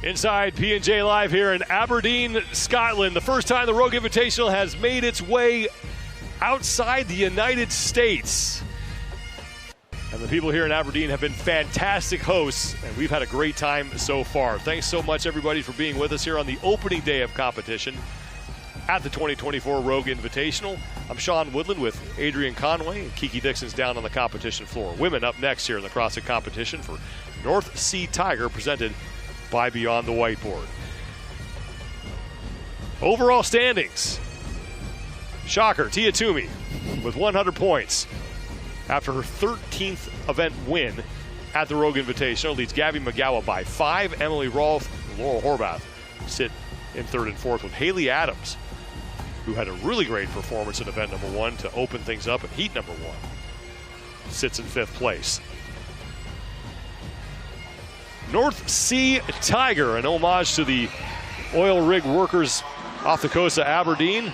Inside P&J Live here in Aberdeen, Scotland. The first time the Rogue Invitational has made its way outside the United States. And the people here in Aberdeen have been fantastic hosts, and we've had a great time so far. Thanks so much, everybody, for being with us here on the opening day of competition at the 2024 Rogue Invitational. I'm Sean Woodland with Adrian Conway, and Kiki Dixon's down on the competition floor. Women up next here in the CrossFit competition for North Sea Tiger, presented by Beyond the Whiteboard. Overall standings. Shocker, Tia Toomey with 100 points after her 13th event win at the Rogue Invitational. Leads Gabby McGowan by 5. Emily Rolfe and Laurel Horvath sit in third and fourth, with Haley Adams, who had a really great performance in event number 1 to open things up in heat number 1, sits in 5th place. North Sea Tiger, an homage to the oil rig workers off the coast of Aberdeen.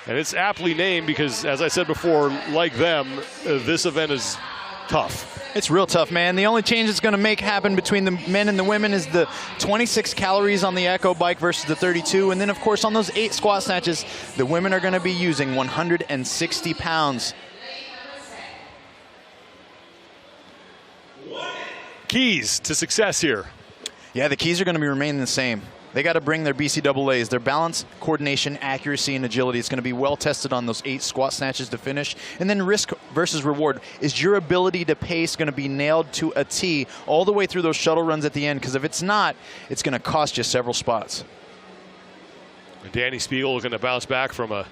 And it's aptly named because, as I said before, like them, this event is tough. It's real tough, man. The only change it's going to make happen between the men and the women is the 26 calories on the Echo bike versus the 32. And then, of course, on those 8 squat snatches, the women are going to be using 160 pounds. Keys to success here. Yeah, the keys are going to be remaining the same. They got to bring their BCAAs, their balance, coordination, accuracy, and agility. It's going to be well tested on those 8 squat snatches to finish. And then risk versus reward. Is your ability to pace going to be nailed to a T all the way through those shuttle runs at the end? Because if it's not, it's going to cost you several spots. And Danny Spiegel is going to bounce back from a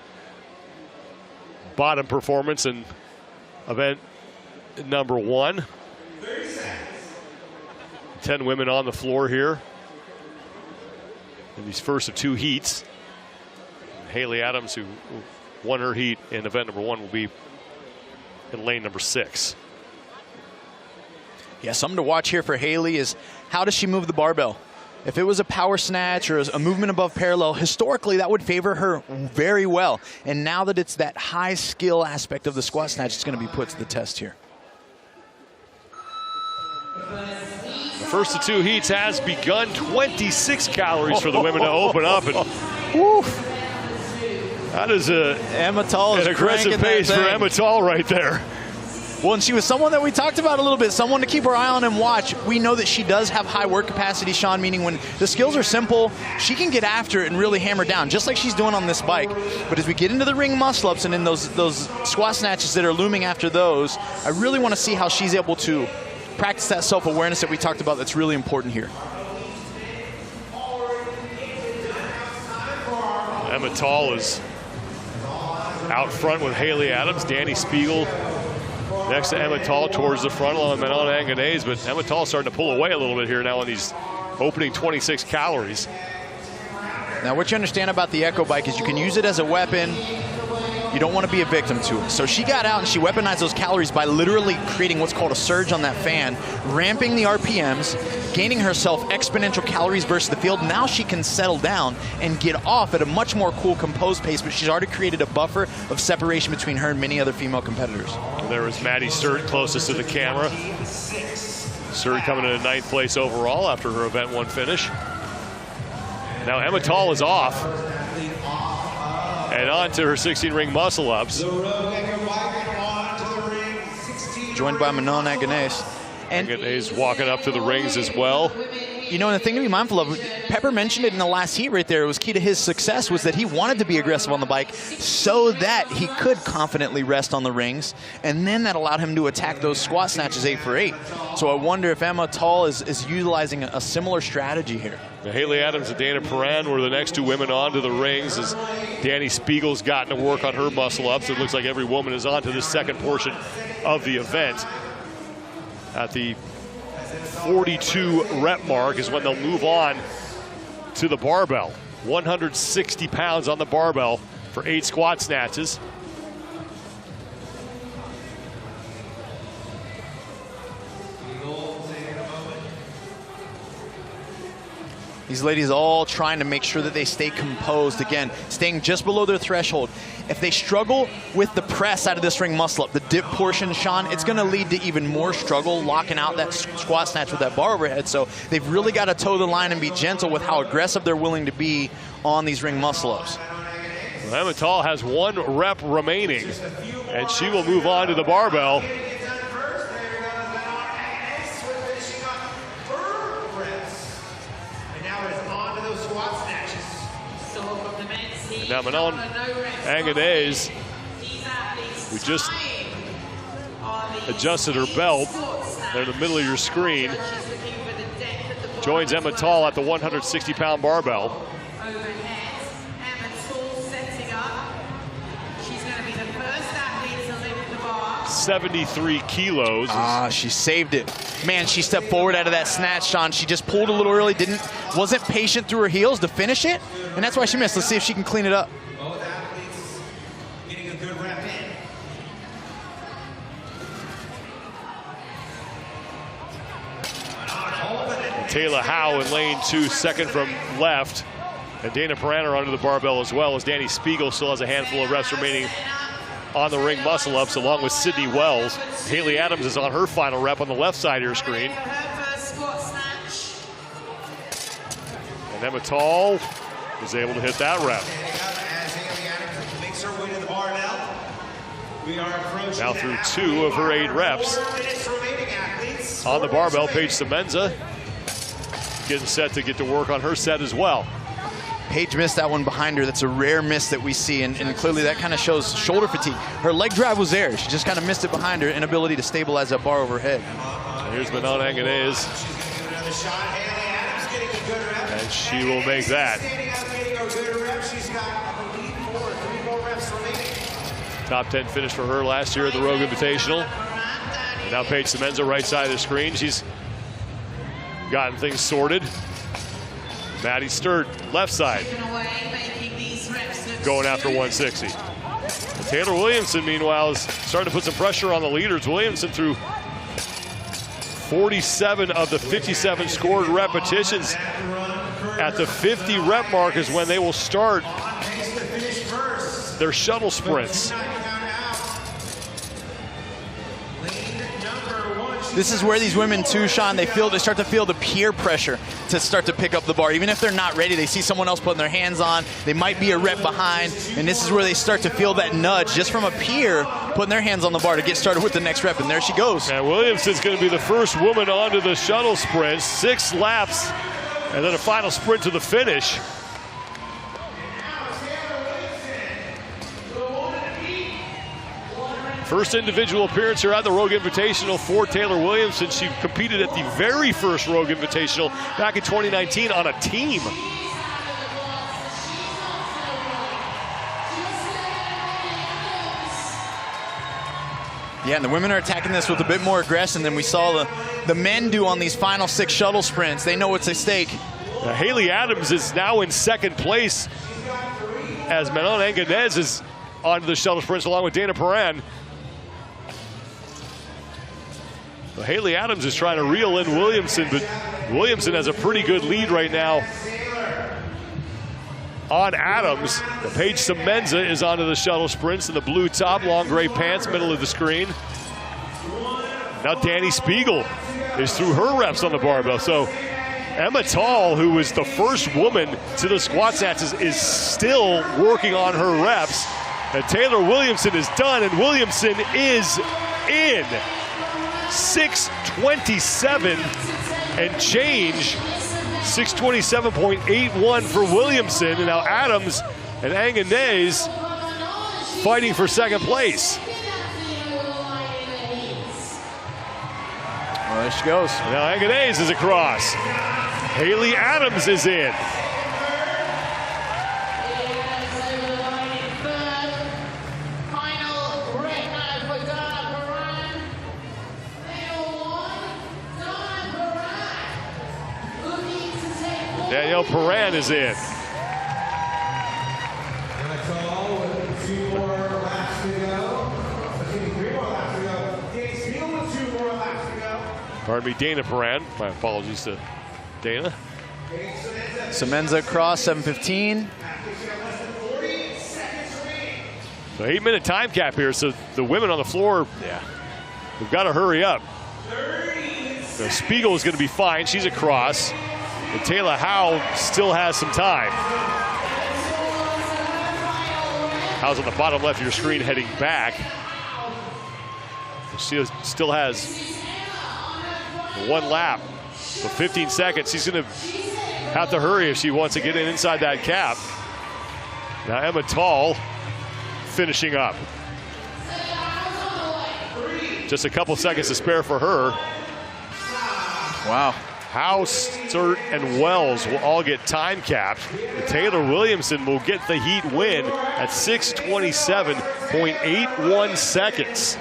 bottom performance in event number 1. 10 women on the floor here in these first of 2 heats. Haley Adams, who won her heat in event number 1, will be in lane number 6. Yeah, something to watch here for Haley is how does she move the barbell? If it was a power snatch or a movement above parallel, historically that would favor her very well. And now that it's that high skill aspect of the squat snatch, it's going to be put to the test here. The first of 2 heats has begun. 26 calories for the women to open up. And that is Emma Tall is an aggressive pace for Emma Tall right there. Well, and she was someone that we talked about a little bit, someone to keep our eye on and watch. We know that she does have high work capacity, Sean, meaning when the skills are simple, she can get after it and really hammer down, just like she's doing on this bike. But as we get into the ring muscle-ups and in those squat snatches that are looming after those, I really want to see how she's able to practice that self-awareness that we talked about that's really important here. Emma Tall is out front with Haley Adams. Danny Spiegel next to Emma Tall towards the front along with Manon Anganese, but Emma Tall starting to pull away a little bit here now on these opening 26 calories. Now what you understand about the Echo bike is you can use it as a weapon. You don't want to be a victim to it. So she got out and she weaponized those calories by literally creating what's called a surge on that fan, ramping the RPMs, gaining herself exponential calories versus the field. Now she can settle down and get off at a much more cool, composed pace, but she's already created a buffer of separation between her and many other female competitors. And there was Maddie Sturt closest to the camera. Sturt coming in 9th place overall after her event 1 finish. Now Emma Tall is off. And on to her 16-ring muscle-ups. Joined by Manon Anganese. And Anganese walking up to the rings as well. You know, and the thing to be mindful of, Pepper mentioned it in the last heat right there, it was key to his success was that he wanted to be aggressive on the bike so that he could confidently rest on the rings, and then that allowed him to attack those squat snatches 8 for 8. So I wonder if Emma Tall is utilizing a similar strategy here. Now, Haley Adams and Dana Perrin were the next 2 women onto the rings as Danny Spiegel's gotten to work on her muscle-ups. It looks like every woman is on to this second portion of the event. At the 42 rep mark is when they'll move on to the barbell. 160 pounds on the barbell for 8 squat snatches. These ladies all trying to make sure that they stay composed. Again, staying just below their threshold. If they struggle with the press out of this ring muscle up, the dip portion, Sean, it's going to lead to even more struggle locking out that squat snatch with that bar overhead. So they've really got to toe the line and be gentle with how aggressive they're willing to be on these ring muscle ups. Well, Ematal has 1 rep remaining, and she will move on to the barbell. Now Manon Anganez, who just adjusted her belt, there in the middle of your screen, joins Ematal at the 160-pound barbell. 73 kilos. She saved it. Man, she stepped forward out of that snatch, Sean. She just pulled a little early, wasn't patient through her heels to finish it, and that's why she missed. Let's see if she can clean it up. Both athletes getting a good rep in. Taylor Howe in lane 2, second from left. And Dana Perrin are under the barbell as well, as Danny Spiegel still has a handful of reps remaining on the ring muscle ups, along with Sydney Wells. Haley Adams is on her final rep on the left side of your screen. And Ematal is able to hit that rep. Now through 2 of her 8 reps. On the barbell, Paige Semenza getting set to get to work on her set as well. Paige missed that one behind her. That's a rare miss that we see, and clearly that kind of shows shoulder fatigue. Her leg drive was there. She just kind of missed it behind her, inability to stabilize that bar overhead. And here's Manon Anganez. And she will make that. Top 10 finish for her last year at the Rogue Invitational. And now Paige Semenza, right side of the screen. She's gotten things sorted. Maddie Sturt, left side, going after 160. And Taylor Williamson, meanwhile, is starting to put some pressure on the leaders. Williamson threw 47 of the 57 scored repetitions. At the 50 rep mark is when they will start their shuttle sprints. This is where these women too, Sean, they start to feel the peer pressure to start to pick up the bar. Even if they're not ready, they see someone else putting their hands on. They might be a rep behind, and this is where they start to feel that nudge just from a peer putting their hands on the bar to get started with the next rep, and there she goes. And Williamson's going to be the first woman onto the shuttle sprint. 6 laps, and then a final sprint to the finish. First individual appearance here at the Rogue Invitational for Taylor Williamson. She competed at the very first Rogue Invitational back in 2019 on a team. Yeah, and the women are attacking this with a bit more aggression than we saw the men do on these final 6 shuttle sprints. They know what's at stake. Now, Haley Adams is now in second place as Manon Anganez is onto the shuttle sprints along with Dana Perrin. Well, Haley Adams is trying to reel in Williamson, but Williamson has a pretty good lead right now on Adams. The Paige Semenza is onto the shuttle sprints in the blue top, long gray pants, middle of the screen. Now Danny Spiegel is through her reps on the barbell. So Ematal, who was the first woman to the squat snatches, is still working on her reps. And Taylor Williamson is done, and Williamson is in. 6:27 and change. 6:27.81 for Williamson. And now Adams and Anganez fighting for second place. Well, there she goes. Now Anganez is across. Haley Adams is in. Danielle Perrin is in. Pardon me, Dana Perrin. My apologies to Dana. Semenza across, 7:15. So 8-minute time cap here, so the women on the floor, we've got to hurry up. So Spiegel is going to be fine. She's across. And Taylor Howe still has some time. Howe's on the bottom left of your screen heading back. She still has 1 lap. So 15 seconds. She's going to have to hurry if she wants to get inside that cap. Now Emma Tall finishing up. Just a couple seconds to spare for her. Wow. House, Sturt, and Wells will all get time capped. Taylor Williamson will get the heat win at 6:27.81 seconds.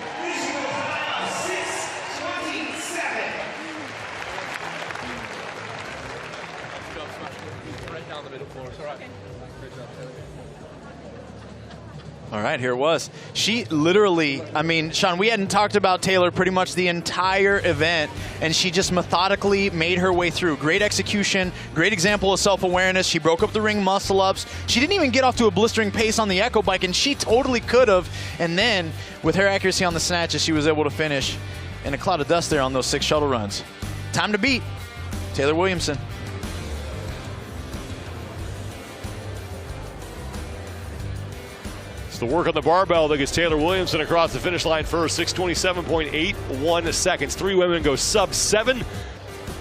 All right, here it was. She literally, I mean, Sean, we hadn't talked about Taylor pretty much the entire event, and she just methodically made her way through. Great execution, great example of self-awareness. She broke up the ring muscle-ups. She didn't even get off to a blistering pace on the Echo bike, and she totally could have. And then, with her accuracy on the snatches, she was able to finish in a cloud of dust there on those 6 shuttle runs. Time to beat Taylor Williamson. It's the work on the barbell that gets Taylor Williamson across the finish line first. 6:27.81 seconds. 3 women go sub-7. And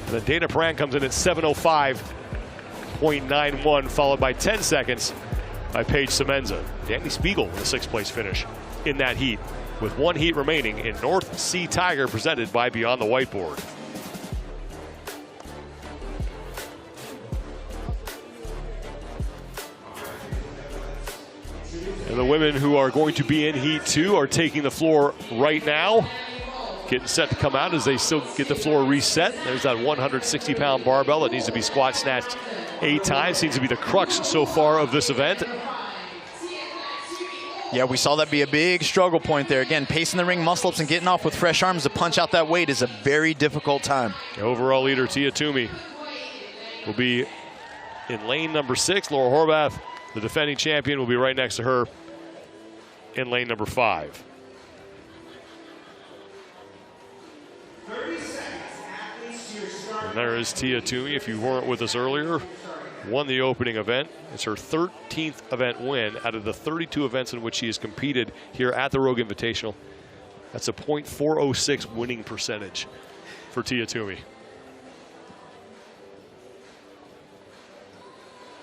then Dana Pran comes in at 7:05.91, followed by 10 seconds by Paige Semenza. Danny Spiegel with a 6th place finish in that heat, with 1 heat remaining in North Sea Tiger, presented by Beyond the Whiteboard. And the women who are going to be in Heat 2 are taking the floor right now. Getting set to come out as they still get the floor reset. There's that 160-pound barbell that needs to be squat snatched 8 times. Seems to be the crux so far of this event. Yeah, we saw that be a big struggle point there. Again, pacing the ring muscle-ups and getting off with fresh arms to punch out that weight is a very difficult time. The overall leader, Tia Toomey, will be in lane number 6. Laura Horvath, the defending champion, will be right next to her in lane number 5. 30 seconds. Athletes to your start. And there is Tia Toomey, if you weren't with us earlier, won the opening event. It's her 13th event win out of the 32 events in which she has competed here at the Rogue Invitational. That's a .406 winning percentage for Tia Toomey.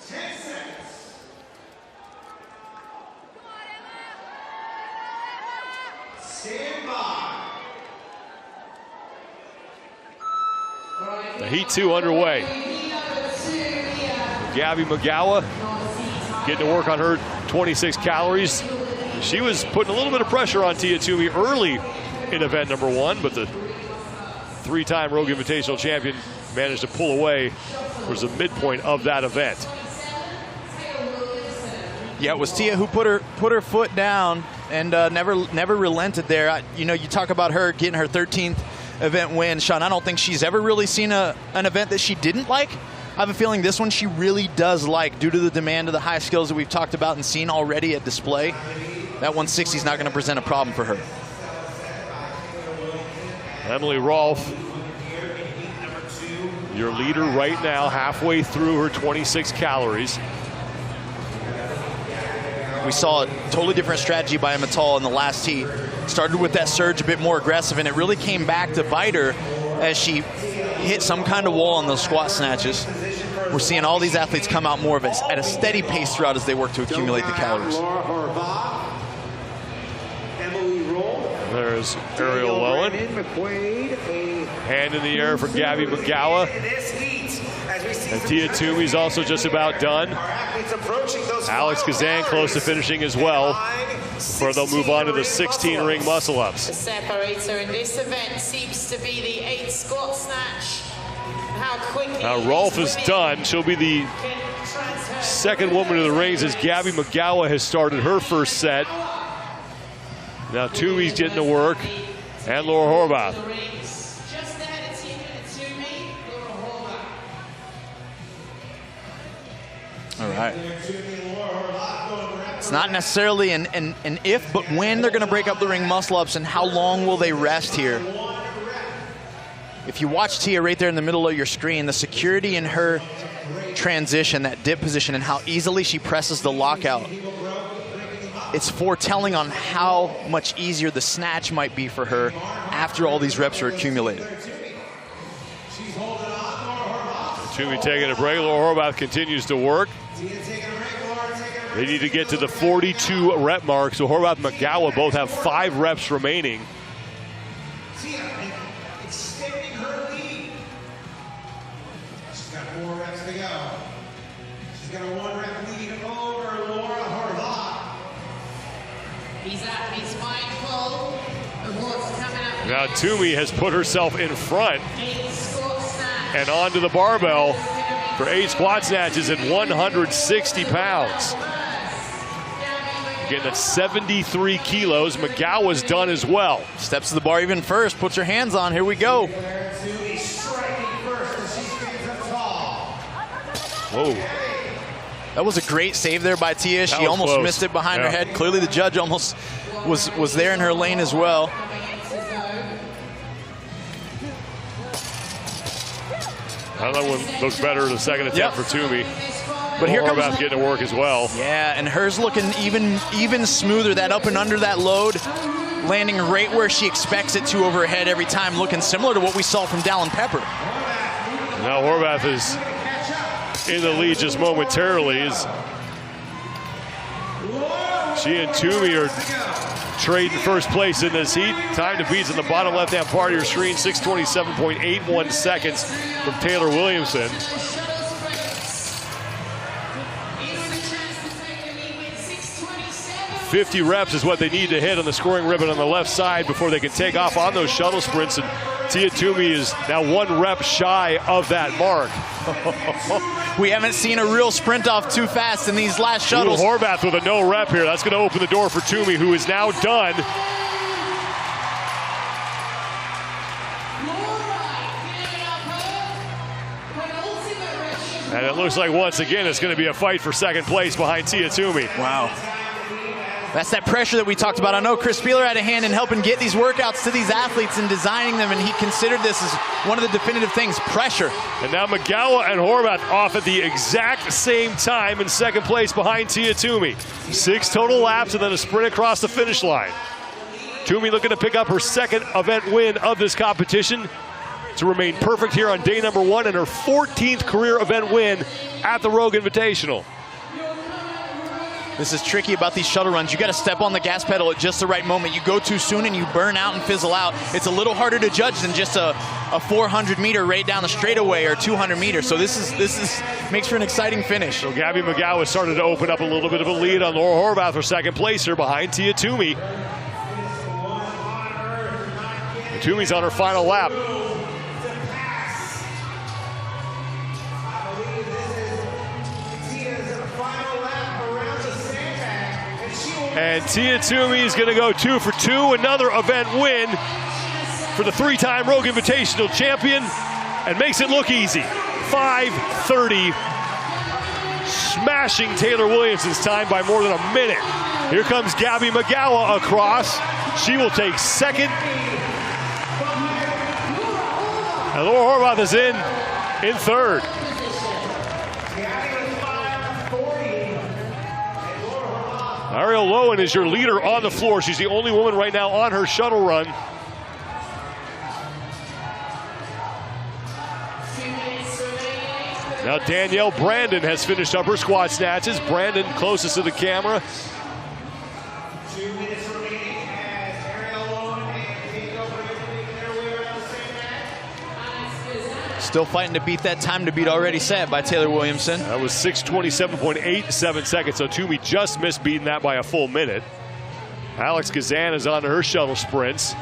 10 seconds. Stand by. The Heat 2 underway. Gabby McGowan getting to work on her 26 calories. She was putting a little bit of pressure on Tia Toomey early in event number 1, but the 3-time Rogue Invitational champion managed to pull away towards the midpoint of that event. Yeah, it was Tia who put her foot down and never relented there. You know, you talk about her getting her 13th event win. Sean, I don't think she's ever really seen an event that she didn't like. I have a feeling this one she really does like, due to the demand of the high skills that we've talked about and seen already at display. That 160 is not going to present a problem for her. Emily Rolfe, your leader right now, halfway through her 26 calories. We saw a totally different strategy by Emma Tall in the last heat. Started with that surge a bit more aggressive, and it really came back to bite her as she hit some kind of wall on those squat snatches. We're seeing all these athletes come out more of it at a steady pace throughout as they work to accumulate the calories. There's Ariel Lowen. Hand in the air for Gabby McGowan. And Tia Toomey's also just about done. Alex Kazan close to finishing as well, before they'll move on to the 16 ring muscle ups. The separator in this event seems to be the 8 squat snatch. How quickly now Rolfe is done. She'll be the second woman to the rings as Gabby McGowan has started her first set. Now Toomey's getting to work, and Laura Horvath. All right. It's not necessarily an if, but when they're going to break up the ring muscle-ups and how long will they rest here. If you watch Tia right there in the middle of your screen, the security in her transition, that dip position, and how easily she presses the lockout, it's foretelling on how much easier the snatch might be for her after all these reps are accumulated. Toomey taking a break. Laura Horvath continues to work. They need to get to the 42 rep mark, so Horvath and McGowan both have 5 reps remaining. Extending her lead. She's got 4 reps to go. She's got a 1 rep lead over Laura Horvath. He's mindful of what's coming up. Now Toomey has put herself in front 8 squat snatch. and onto the barbell for 8 squat snatches at 160 pounds. Getting at 73 kilos. McGowan's done as well. Steps to the bar even first, puts her hands on. Here we go. Whoa. That was a great save there by Tia. She almost close. missed it behind her head. Clearly the judge almost was there in her lane as well. That one looks better the second attempt for Toomey. But here comes Horvath getting to work as well. Yeah, and hers looking even smoother. That up and under that load, landing right where she expects it to over her head every time, looking similar to what we saw from Dallin Pepper. Now Horvath is in the lead just momentarily. She and Toomey are trading first place in this heat. Time to beat's in the bottom left-hand part of your screen. 6:27.81 seconds from Taylor Williamson. 50 reps is what they need to hit on the scoring ribbon on the left side before they can take off on those shuttle sprints. And Tia Toomey is now 1 rep shy of that mark. We haven't seen a real sprint off too fast in these last shuttles. Ooh, Horvath with a no rep here. That's going to open the door for Toomey, who is now done. And it looks like once again it's going to be a fight for second place behind Tia Toomey. Wow. That's that pressure that we talked about. I know Chris Spieler had a hand in helping get these workouts to these athletes and designing them, and he considered this as one of the definitive things, pressure. And now McGowan and Horvath off at the exact same time in second place behind Tia Toomey. 6 total laps and then a sprint across the finish line. Toomey looking to pick up her second event win of this competition to remain perfect here on day number 1 and her 14th career event win at the Rogue Invitational. This is tricky about these shuttle runs. You got to step on the gas pedal at just the right moment. You go too soon and you burn out and fizzle out. It's a little harder to judge than just a 400 meter right down the straightaway or 200 meters. So this is makes for an exciting finish. So Gabby McGowan started to open up a little bit of a lead on Laura Horvath for second place here behind Tia Toomey. Toomey's on her final lap. And Tia Toomey is going to go 2 for 2, another event win for the 3-time Rogue Invitational champion, and makes it look easy. 5:30, smashing Taylor Williamson's time by more than a minute. Here comes Gabby McGowan across. She will take second. And Laura Horvath is in third. Ariel Lowen is your leader on the floor. She's the only woman right now on her shuttle run. Now Danielle Brandon has finished up her squat snatches. Brandon closest to the camera. 2 minutes remaining as Ariel Lowen and Kate Gilbert make their way around the same mat. Still fighting to beat that time to beat already set by Taylor Williamson. That was 6:27.87 seconds, so Toomey just missed beating that by a full minute. Alex Kazan is on to her shuttle sprints.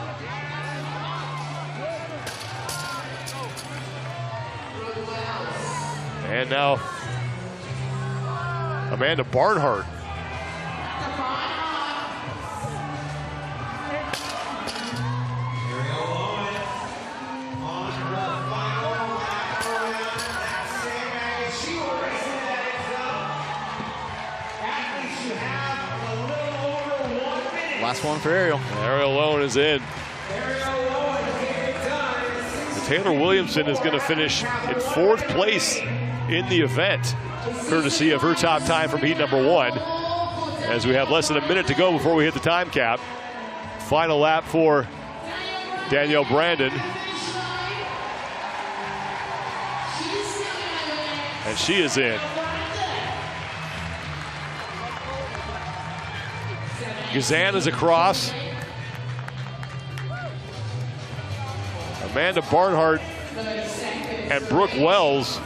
And now Amanda Barnhart. Last one for Ariel. Ariel Lowen is in. Taylor Williamson is going to finish in 4th place in the event, courtesy of her top time from heat number 1. As we have less than a minute to go before we hit the time cap. Final lap for Danielle Brandon. And she is in. Gazan is across. Amanda Barnhart and Brooke Wells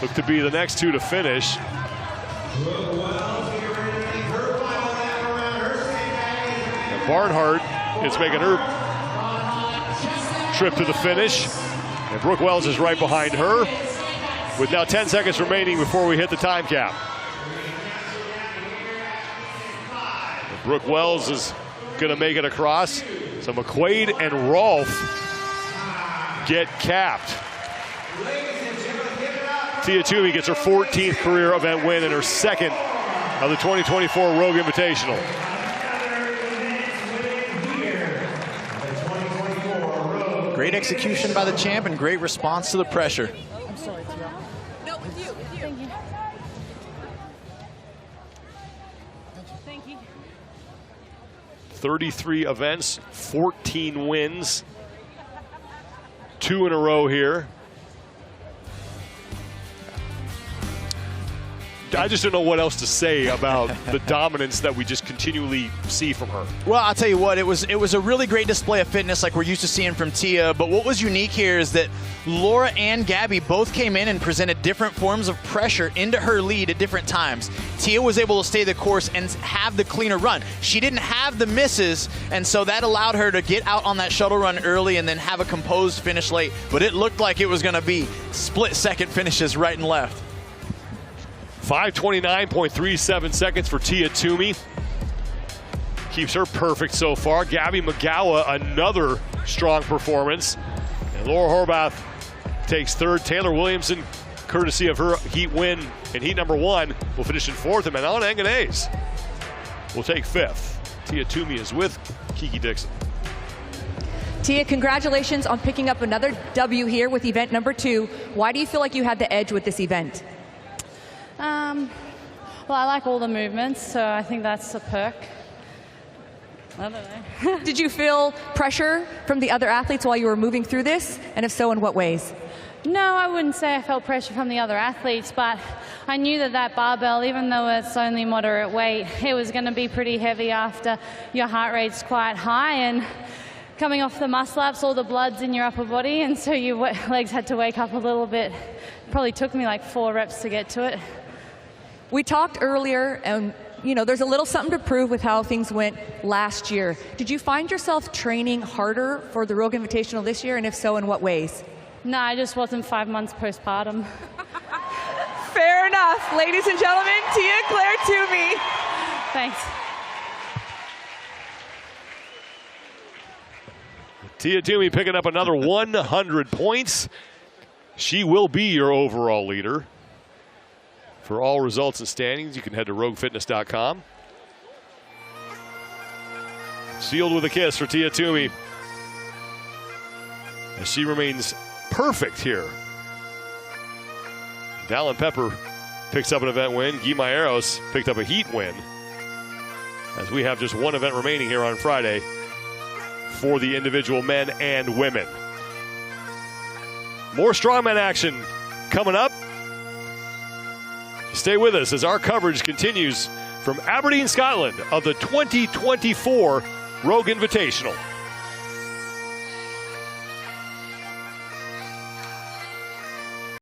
look to be the next 2 to finish. And Barnhart is making her trip to the finish. And Brooke Wells is right behind her with now 10 seconds remaining before we hit the time cap. And Brooke Wells is going to make it across. So McQuaid and Rolfe get capped. Tia Toomey gets her 14th career event win and her 2nd of the 2024 Rogue Invitational. Great execution by the champ and great response to the pressure. I'm sorry, Tia. No, with you. Thank you. Thank you. 33 events, 14 wins. 2 in a row here. I just don't know what else to say about the dominance that we just continually see from her. Well, I'll tell you what, it was a really great display of fitness like we're used to seeing from Tia, but what was unique here is that Laura and Gabby both came in and presented different forms of pressure into her lead at different times. Tia was able to stay the course and have the cleaner run. She didn't have the misses, and so that allowed her to get out on that shuttle run early and then have a composed finish late, but it looked like it was going to be split-second finishes right and left. 5:29.37 seconds for Tia Toomey. Keeps her perfect so far. Gabby McGowan, another strong performance. And Laura Horvath takes 3rd. Taylor Williamson, courtesy of her heat win in heat number 1, will finish in 4th. And Manon Enganese will take 5th. Tia Toomey is with Kiki Dixon. Tia, congratulations on picking up another W here with event number 2. Why do you feel like you had the edge with this event? Well, I like all the movements, so I think that's a perk. I don't know. Did you feel pressure from the other athletes while you were moving through this? And if so, in what ways? No, I wouldn't say I felt pressure from the other athletes, but I knew that barbell, even though it's only moderate weight, it was going to be pretty heavy after your heart rate's quite high. And coming off the muscle ups, all the blood's in your upper body, and so your legs had to wake up a little bit. Probably took me like 4 reps to get to it. We talked earlier, and there's a little something to prove with how things went last year. Did you find yourself training harder for the Rogue Invitational this year, and if so, in what ways? No, I just wasn't 5 months postpartum. Fair enough. Ladies and gentlemen, Tia Claire Toomey. Thanks. Tia Toomey picking up another 100 points. She will be your overall leader. For all results and standings, you can head to roguefitness.com. Sealed with a kiss for Tia Toomey, as she remains perfect here. Dallin Pepper picks up an event win. Guy Maeros picked up a heat win, as we have just 1 event remaining here on Friday for the individual men and women. More strongman action coming up. Stay with us as our coverage continues from Aberdeen, Scotland of the 2024 Rogue Invitational.